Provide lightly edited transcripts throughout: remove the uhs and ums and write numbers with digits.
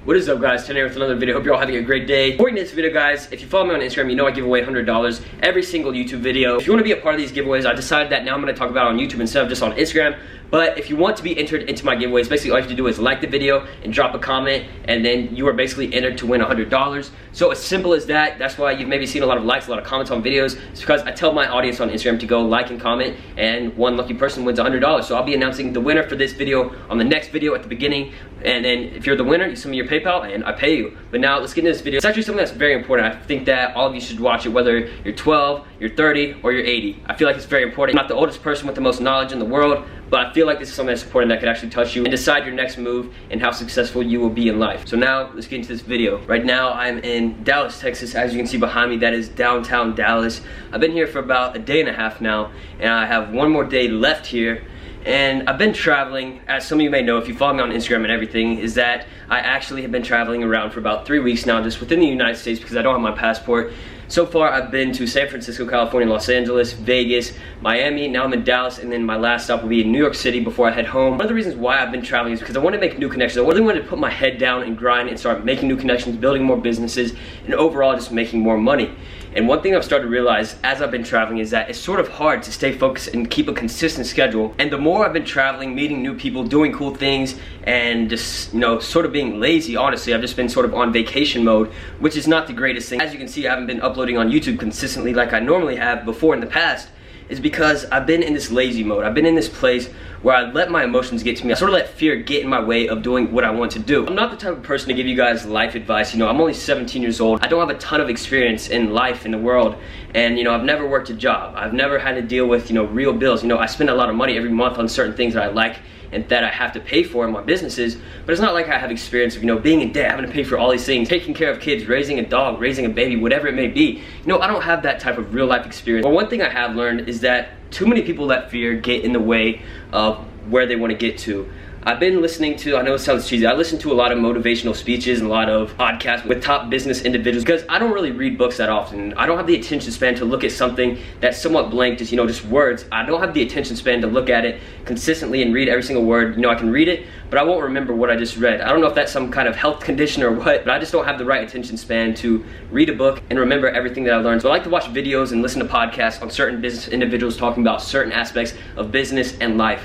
What is up, guys? Today with another video. Hope you're all having a great day. Before we get into this video, guys, if you follow me on Instagram, you know I give away $100 every single YouTube video. If you want to be a part of these giveaways, I decided that now I'm going to talk about it on YouTube instead of just on Instagram. But if you want to be entered into my giveaways, basically all you have to do is like the video and drop a comment, and then you are basically entered to win $100. So as simple as that. That's why you've maybe seen a lot of likes, a lot of comments on videos. It's because I tell my audience on Instagram to go like and comment, and one lucky person wins $100. So I'll be announcing the winner for this video on the next video at the beginning. And then if you're the winner, you send me your PayPal and I pay you. But now let's get into this video. It's actually something that's very important. I think that all of you should watch it, whether you're 12, you're 30, or you're 80. I feel like it's very important. I'm not the oldest person with the most knowledge in the world, but I feel like this is something that's important that could actually touch you and decide your next move and how successful you will be in life. So now let's get into this video. Right now I'm in Dallas, Texas. As you can see behind me, that is downtown Dallas. I've been here for about a day and a half now, and I have one more day left here. And I've been traveling, as some of you may know if you follow me on Instagram and everything, is that I actually have been traveling around for about 3 weeks now, just within the United States, because I don't have my passport. So far I've been to San Francisco, California, Los Angeles, Vegas, Miami, now I'm in Dallas, and then my last stop will be in New York City before I head home. One of the reasons why I've been traveling is because I want to make new connections. I really want to put my head down and grind and start making new connections, building more businesses, and overall just making more money. And one thing I've started to realize as I've been traveling is that it's sort of hard to stay focused and keep a consistent schedule. And the more I've been traveling, meeting new people, doing cool things, and just, you know, sort of being lazy, honestly, I've just been sort of on vacation mode, which is not the greatest thing. As you can see, I haven't been uploading on YouTube consistently like I normally have before in the past, is because I've been in this lazy mode. I've been in this place where I let my emotions get to me. I sort of let fear get in my way of doing what I want to do. I'm not the type of person to give you guys life advice. You know, I'm only 17 years old. I don't have a ton of experience in life, in the world. And, you know, I've never worked a job. I've never had to deal with, you know, real bills. You know, I spend a lot of money every month on certain things that I like and that I have to pay for in my businesses, but it's not like I have experience of, you know, being in debt, having to pay for all these things, taking care of kids, raising a dog, raising a baby, whatever it may be. You know, I don't have that type of real life experience. But one thing I have learned is that too many people let fear get in the way of where they want to get to. I've been listening to, I know it sounds cheesy, I listen to a lot of motivational speeches and a lot of podcasts with top business individuals because I don't really read books that often. I don't have the attention span to look at something that's somewhat blank, just, you know, just words. I don't have the attention span to look at it consistently and read every single word. You know, I can read it, but I won't remember what I just read. I don't know if that's some kind of health condition or what, but I just don't have the right attention span to read a book and remember everything that I learned. So I like to watch videos and listen to podcasts on certain business individuals talking about certain aspects of business and life.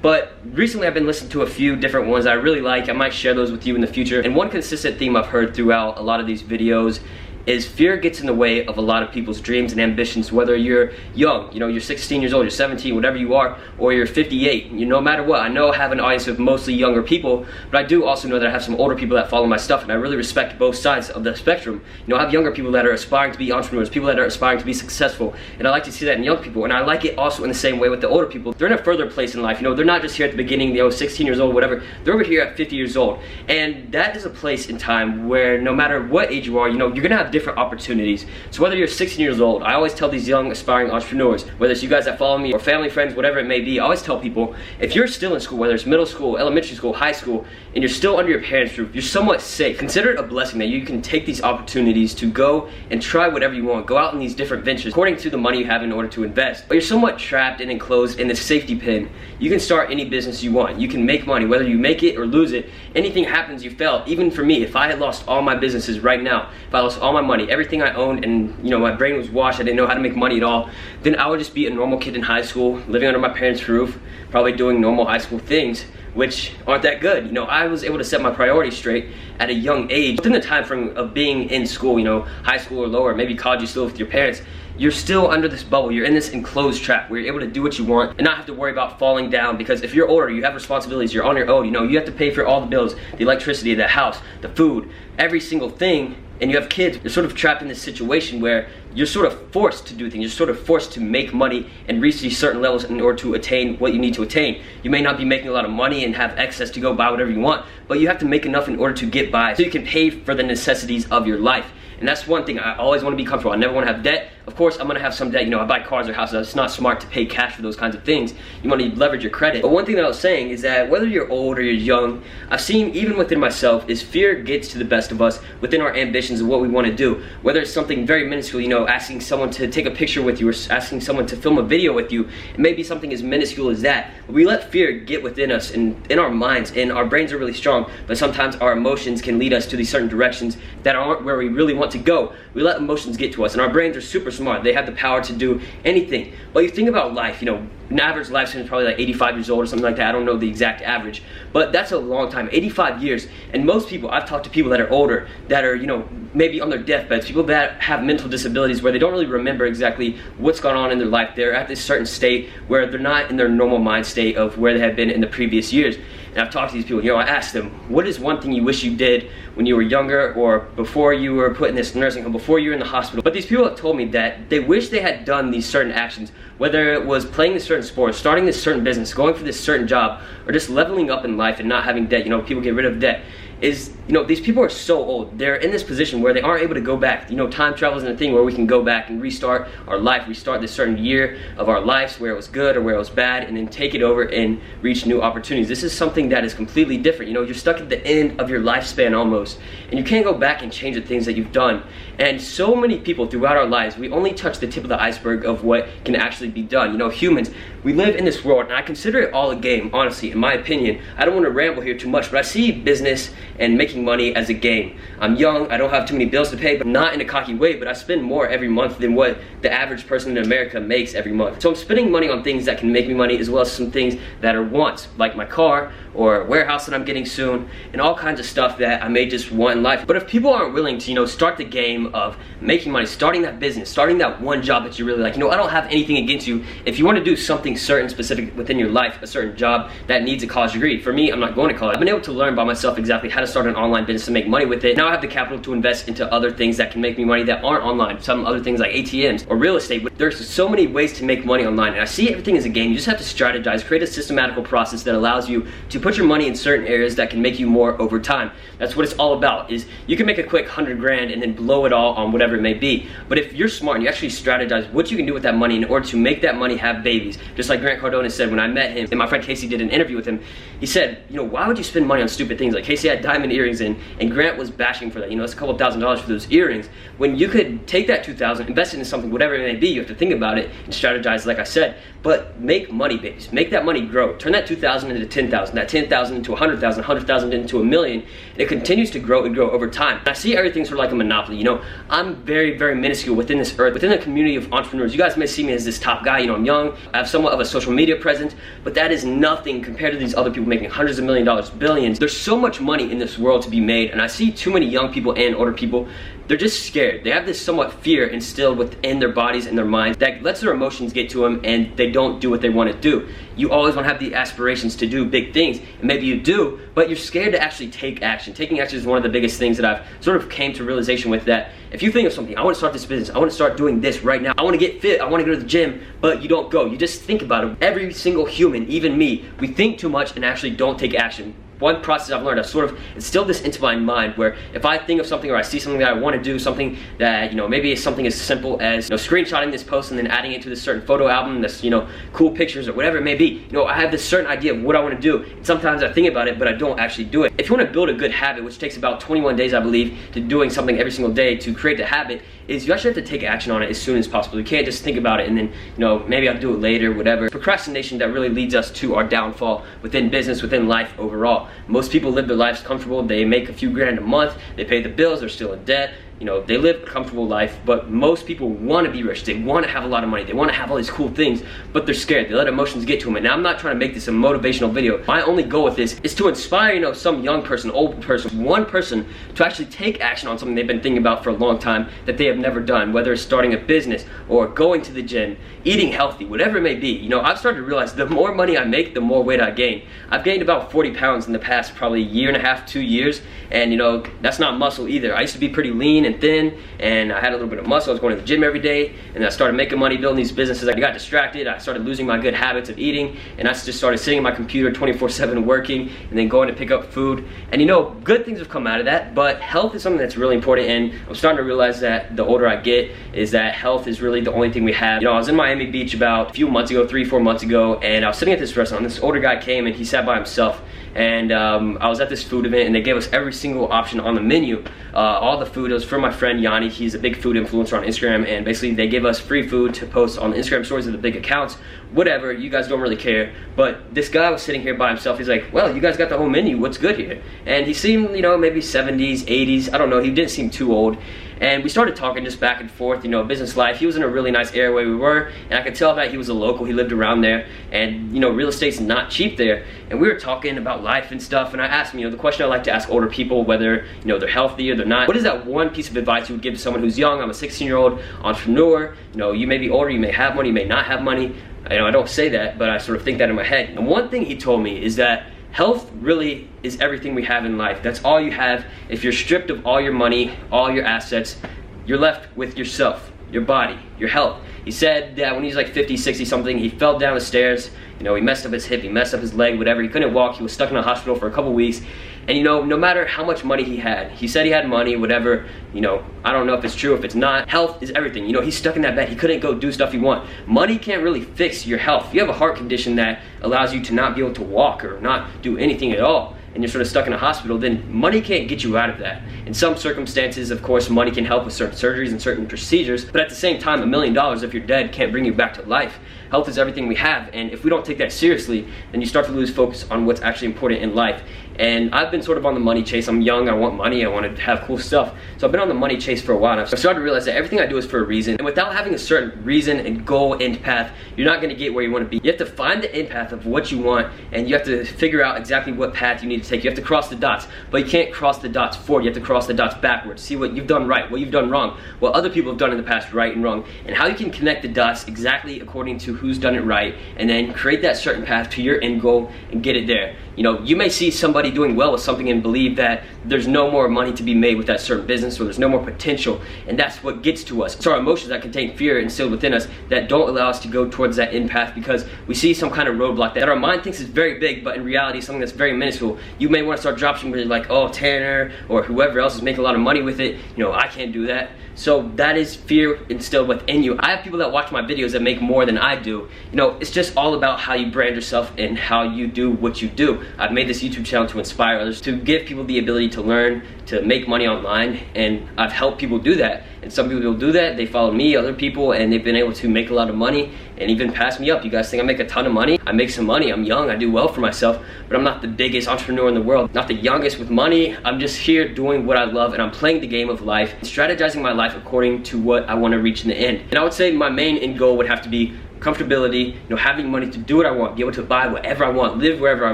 But recently I've been listening to a few different ones I really like. I might share those with you in the future. And one consistent theme I've heard throughout a lot of these videos is fear gets in the way of a lot of people's dreams and ambitions, whether you're young, you know, you're 16 years old, you're 17, whatever you are, or you're 58, you know, no matter what. I know I have an audience of mostly younger people, but I do also know that I have some older people that follow my stuff, and I really respect both sides of the spectrum. You know, I have younger people that are aspiring to be entrepreneurs, people that are aspiring to be successful, and I like to see that in young people, and I like it also in the same way with the older people. They're in a further place in life, you know, they're not just here at the beginning, you know, 16 years old, whatever, they're over here at 50 years old, and that is a place in time where no matter what age you are, you know, you're gonna have different opportunities. So whether you're 16 years old, I always tell these young aspiring entrepreneurs, whether it's you guys that follow me or family, friends, whatever it may be, I always tell people, if you're still in school, whether it's middle school, elementary school, high school, and you're still under your parents' roof, you're somewhat safe. Consider it a blessing that you can take these opportunities to go and try whatever you want, go out in these different ventures according to the money you have in order to invest. But you're somewhat trapped and enclosed in this safety pin. You can start any business you want. You can make money, whether you make it or lose it. Anything happens, you fail. Even for me, if I had lost all my businesses right now, if I lost all my money, everything I owned, and, you know, my brain was washed, I didn't know how to make money at all, then I would just be a normal kid in high school, living under my parents' roof, probably doing normal high school things, which aren't that good. You know, I was able to set my priorities straight at a young age. Within the time frame of being in school, you know, high school or lower, maybe college, you still with your parents, you're still under this bubble. You're in this enclosed trap where you're able to do what you want and not have to worry about falling down, because if you're older, you have responsibilities, you're on your own, you know, you have to pay for all the bills, the electricity, the house, the food, every single thing, and you have kids. You're sort of trapped in this situation where you're sort of forced to do things. You're sort of forced to make money and reach these certain levels in order to attain what you need to attain. You may not be making a lot of money and have excess to go buy whatever you want, but you have to make enough in order to get by so you can pay for the necessities of your life. And that's one thing. I always want to be comfortable. I never want to have debt. I Of course, I'm gonna have some debt. You know, I buy cars or houses. It's not smart to pay cash for those kinds of things. You want to leverage your credit. But one thing that I was saying is that whether you're old or you're young, I've seen even within myself is fear gets to the best of us within our ambitions and what we want to do. Whether it's something very minuscule, you know, asking someone to take a picture with you or asking someone to film a video with you, it may be something as minuscule as that. But we let fear get within us and in our minds, and our brains are really strong, but sometimes our emotions can lead us to these certain directions that aren't where we really want to go. We let emotions get to us, and our brains are super smart. They have the power to do anything. But you think about life, you know, an average lifespan is probably like 85 years old or something like that. I don't know the exact average, but that's a long time, 85 years. And most people, I've talked to people that are older, that are, you know, maybe on their deathbeds, people that have mental disabilities where they don't really remember exactly what's gone on in their life. They're at this certain state where they're not in their normal mind state of where they have been in the previous years. And I've talked to these people, you know, I asked them, what is one thing you wish you did when you were younger or before you were put in this nursing home, before you were in the hospital? But these people have told me that they wish they had done these certain actions, whether it was playing this certain sport, starting this certain business, going for this certain job, or just leveling up in life and not having debt. You know, people get rid of debt. Is, you know, these people are so old. They're in this position where they aren't able to go back. You know, time travel isn't a thing where we can go back and restart our life, restart this certain year of our lives where it was good or where it was bad, and then take it over and reach new opportunities. This is something that is completely different. You know, you're stuck at the end of your lifespan almost, and you can't go back and change the things that you've done. And so many people throughout our lives, we only touch the tip of the iceberg of what can actually be done. You know, humans, we live in this world, and I consider it all a game, honestly, in my opinion. I don't want to ramble here too much, but I see business and making money as a game. I'm young, I don't have too many bills to pay, but not in a cocky way, but I spend more every month than what the average person in America makes every month. So I'm spending money on things that can make me money, as well as some things that are wants, like my car or a warehouse that I'm getting soon, and all kinds of stuff that I may just want in life. But if people aren't willing to, you know, start the game of making money, starting that business, starting that one job that you really like, you know, I don't have anything against you if you want to do something certain specific within your life, a certain job that needs a college degree. For me, I'm not going to college. I've been able to learn by myself exactly how to start an online business and make money with it. Now I have the capital to invest into other things that can make me money that aren't online, some other things like ATMs or real estate. There's so many ways to make money online, and I see everything as a game. You just have to strategize, create a systematical process that allows you to put your money in certain areas that can make you more over time. That's what it's all about. Is you can make a quick 100 grand and then blow it all on whatever it may be. But if you're smart and you actually strategize what you can do with that money in order to make that money have babies, just like Grant Cardone said when I met him, and my friend Casey did an interview with him, he said, you know, why would you spend money on stupid things? Like Casey had diamond earrings in, and Grant was bashing for that. You know, it's a couple $1,000s for those earrings. When you could take that $2,000, invest it in something, whatever it may be, you have to think about it and strategize, like I said. But make money, babies. Make that money grow. Turn that $2,000 into $10,000, that $10,000 into $100,000, $100,000 into $1 million, and it continues to grow and grow over time. And I see everything sort of like a monopoly. You know, I'm very, very minuscule within this earth, within the community of entrepreneurs. You guys may see me as this top guy. You know, I'm young, I have somewhat of a social media presence, but that is nothing compared to these other people making hundreds of million dollars, billions. There's so much money in this world to be made, and I see too many young people and older people, they're just scared. They have this somewhat fear instilled within their bodies and their minds that lets their emotions get to them, and they don't do what they want to do. You always want to have the aspirations to do big things, and maybe you do, but you're scared to actually take action. Taking action is one of the biggest things that I've sort of came to realization with, that if you think of something, I want to start this business, I want to start doing this right now, I want to get fit, I want to go to the gym, but you don't go. You just think about it. Every single human, even me, we think too much and actually don't take action. One process I've learned, I've sort of instilled this into my mind, where if I think of something or I see something that I want to do, something that, you know, maybe it's something as simple as, you know, screenshotting this post and then adding it to this certain photo album, this, you know, cool pictures or whatever it may be. You know, I have this certain idea of what I want to do, and sometimes I think about it, but I don't actually do it. If you want to build a good habit, which takes about 21 days, I believe, to doing something every single day to create the habit, is you actually have to take action on it as soon as possible. You can't just think about it and then, you know, maybe I'll do it later, whatever. Procrastination that really leads us to our downfall within business, within life overall. Most people live their lives comfortable. They make a few grand a month, they pay the bills, they're still in debt. You know, they live a comfortable life, but most people want to be rich. They want to have a lot of money. They want to have all these cool things, but they're scared. They let emotions get to them. And now I'm not trying to make this a motivational video. My only goal with this is to inspire, you know, some young person, old person, one person to actually take action on something they've been thinking about for a long time that they have never done, whether it's starting a business or going to the gym, eating healthy, whatever it may be. You know, I've started to realize the more money I make, the more weight I gain. I've gained about 40 pounds in the past probably year and a half, 2 years, and you know, that's not muscle either. I used to be pretty lean and thin, and I had a little bit of muscle. I was going to the gym every day, and I started making money building these businesses. I got distracted. I started losing my good habits of eating, and I just started sitting at my computer 24/7 working, and then going to pick up food. And you know, good things have come out of that, but health is something that's really important, and I'm starting to realize that the older I get is that health is really the only thing we have. You know, I was in Miami Beach about a few months ago, 3-4 months ago, and I was sitting at this restaurant. This older guy came and he sat by himself, and I was at this food event, and they gave us every single option on the menu. All the food, it was from my friend Yanni. He's a big food influencer on Instagram, and basically they gave us free food to post on the Instagram stories of the big accounts. Whatever, you guys don't really care. But this guy was sitting here by himself. He's like, well, you guys got the whole menu, what's good here? And he seemed, you know, maybe 70s, 80s, I don't know, he didn't seem too old. And we started talking just back and forth, you know, business life. He was in a really nice area where we were, and I could tell that he was a local. He lived around there, and you know, real estate's not cheap there. And we were talking about life and stuff, and I asked him, you know, the question I like to ask older people, whether, you know, they're healthy or they're not, what is that one piece of advice you would give to someone who's young? I'm a 16-year-old entrepreneur. You know, you may be older, you may have money, you may not have money. You know, I don't say that, but I sort of think that in my head. And one thing he told me is that health really is everything we have in life. That's all you have. If you're stripped of all your money, all your assets, you're left with yourself, your body, your health. He said that when he was like 50, 60 something, he fell down the stairs. You know, he messed up his hip, he messed up his leg, whatever. He couldn't walk. He was stuck in a hospital for a couple weeks. And you know, no matter how much money he had, he said he had money, whatever, you know, I don't know if it's true, if it's not. Health is everything. You know, he's stuck in that bed. He couldn't go do stuff he wants. Money can't really fix your health. If you have a heart condition that allows you to not be able to walk or not do anything at all, and you're sort of stuck in a hospital, then money can't get you out of that. In some circumstances, of course, money can help with certain surgeries and certain procedures, but at the same time, $1 million if you're dead can't bring you back to life. Health is everything we have, and if we don't take that seriously, then you start to lose focus on what's actually important in life. And I've been sort of on the money chase. I'm young, I want money, I want to have cool stuff. So I've been on the money chase for a while, and I've started to realize that everything I do is for a reason. And without having a certain reason and goal, end path, you're not going to get where you want to be. You have to find the end path of what you want, and you have to figure out exactly what path you need to take. You have to cross the dots, but you can't cross the dots forward. You have to cross the dots backwards. See what you've done right, what you've done wrong, what other people have done in the past right and wrong, and how you can connect the dots exactly according to who's done it right, and then create that certain path to your end goal and get it there. You know, you may see somebody doing well with something and believe that there's no more money to be made with that certain business, or there's no more potential, and that's what gets to us. It's our emotions that contain fear instilled within us that don't allow us to go towards that end path, because we see some kind of roadblock that our mind thinks is very big, but in reality something that's very minuscule. You may want to start dropshipping, but you're like, oh, Tanner or whoever else is making a lot of money with it, you know, I can't do that. So that is fear instilled within you. I have people that watch my videos that make more than I do. You know, it's just all about how you brand yourself and how you do what you do. I've made this YouTube channel to inspire others, to give people the ability to learn, to make money online, and I've helped people do that. And some people do that, they follow me, other people, and they've been able to make a lot of money and even pass me up. You guys think I make a ton of money? I make some money, I'm young, I do well for myself, but I'm not the biggest entrepreneur in the world, not the youngest with money. I'm just here doing what I love, and I'm playing the game of life, strategizing my life according to what I want to reach in the end. And I would say my main end goal would have to be comfortability, you know, having money to do what I want, be able to buy whatever I want, live wherever I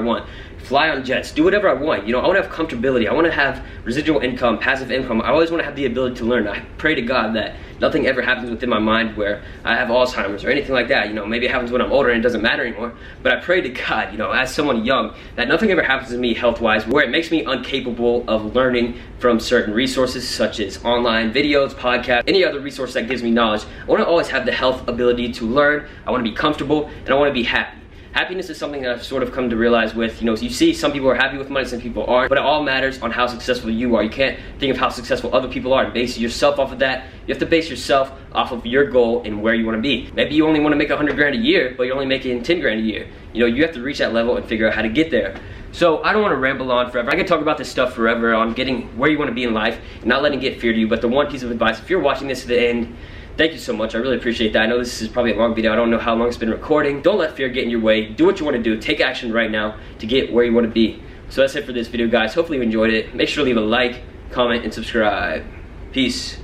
want, fly on jets, do whatever I want. You know, I want to have comfortability. I want to have residual income, passive income. I always want to have the ability to learn. I pray to God that nothing ever happens within my mind where I have Alzheimer's or anything like that. You know, maybe it happens when I'm older and it doesn't matter anymore. But I pray to God, you know, as someone young, that nothing ever happens to me health-wise where it makes me incapable of learning from certain resources such as online videos, podcasts, any other resource that gives me knowledge. I want to always have the health ability to learn. I want to be comfortable, and I want to be happy. Happiness is something that I've sort of come to realize with, you know, you see some people are happy with money, some people aren't, but it all matters on how successful you are. You can't think of how successful other people are and base yourself off of that. You have to base yourself off of your goal and where you want to be. Maybe you only want to make 100 grand a year, but you're only making 10 grand a year. You know, you have to reach that level and figure out how to get there. So I don't want to ramble on forever. I could talk about this stuff forever on getting where you want to be in life and not letting it get fear to you, but the one piece of advice, if you're watching this to the end, thank you so much, I really appreciate that. I know this is probably a long video, I don't know how long it's been recording. Don't let fear get in your way, do what you want to do, take action right now to get where you want to be. So that's it for this video, guys. Hopefully you enjoyed it. Make sure to leave a like, comment, and subscribe. Peace.